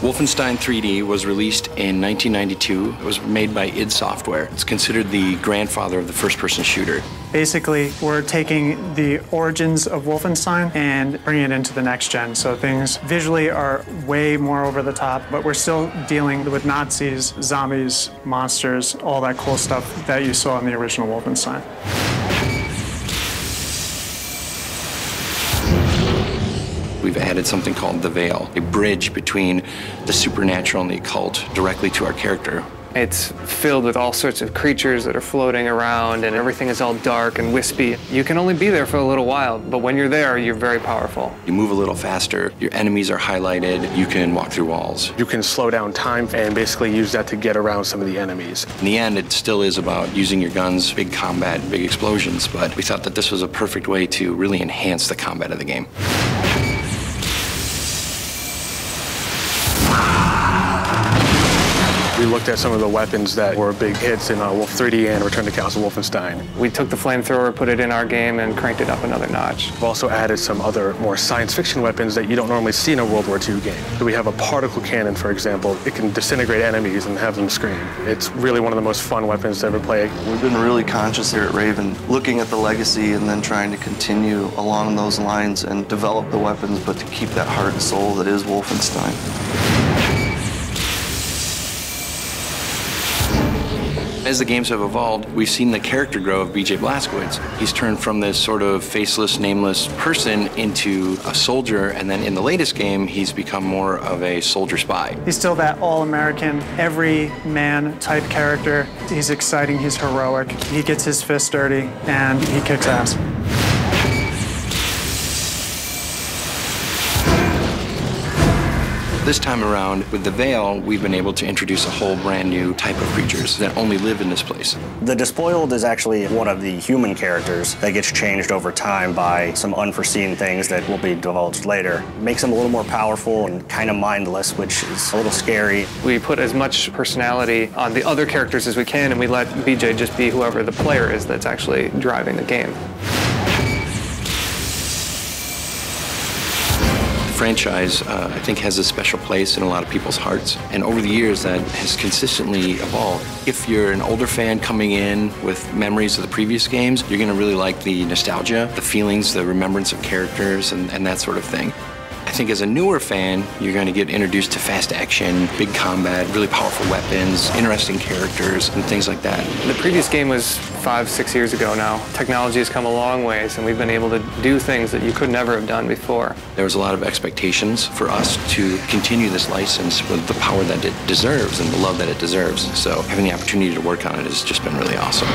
Wolfenstein 3D was released in 1992. It was made by id Software. It's considered the grandfather of the first-person shooter. Basically, we're taking the origins of Wolfenstein and bringing it into the next gen. So things visually are way more over the top, but we're still dealing with Nazis, zombies, monsters, all that cool stuff that you saw in the original Wolfenstein. We've added something called the Veil, a bridge between the supernatural and the occult directly to our character. It's filled with all sorts of creatures that are floating around, and everything is all dark and wispy. You can only be there for a little while, but when you're there, you're very powerful. You move a little faster, your enemies are highlighted, you can walk through walls. You can slow down time and basically use that to get around some of the enemies. In the end, it still is about using your guns, big combat, big explosions, but we thought that this was a perfect way to really enhance the combat of the game. We looked at some of the weapons that were big hits in Wolf 3D and Return to Castle Wolfenstein. We took the flamethrower, put it in our game, and cranked it up another notch. We've also added some other more science fiction weapons that you don't normally see in a World War II game. So we have a particle cannon, for example. It can disintegrate enemies and have them scream. It's really one of the most fun weapons to ever play. We've been really conscious here at Raven, looking at the legacy and then trying to continue along those lines and develop the weapons, but to keep that heart and soul that is Wolfenstein. As the games have evolved, we've seen the character grow of BJ Blazkowicz. He's turned from this sort of faceless, nameless person into a soldier, and then in the latest game, he's become more of a soldier spy. He's still that all-American, every-man type character. He's exciting, he's heroic, he gets his fist dirty, and he kicks ass. This time around, with the Veil, we've been able to introduce a whole brand new type of creatures that only live in this place. The Despoiled is actually one of the human characters that gets changed over time by some unforeseen things that will be divulged later. Makes him a little more powerful and kind of mindless, which is a little scary. We put as much personality on the other characters as we can, and we let BJ just be whoever the player is that's actually driving the game. The franchise, I think, has a special place in a lot of people's hearts, and over the years that has consistently evolved. If you're an older fan coming in with memories of the previous games, you're going to really like the nostalgia, the feelings, the remembrance of characters, and that sort of thing. I think as a newer fan, you're going to get introduced to fast action, big combat, really powerful weapons, interesting characters, and things like that. The previous game was 5-6 years ago now. Technology has come a long ways, and we've been able to do things that you could never have done before. There was a lot of expectations for us to continue this license with the power that it deserves and the love that it deserves. So having the opportunity to work on it has just been really awesome.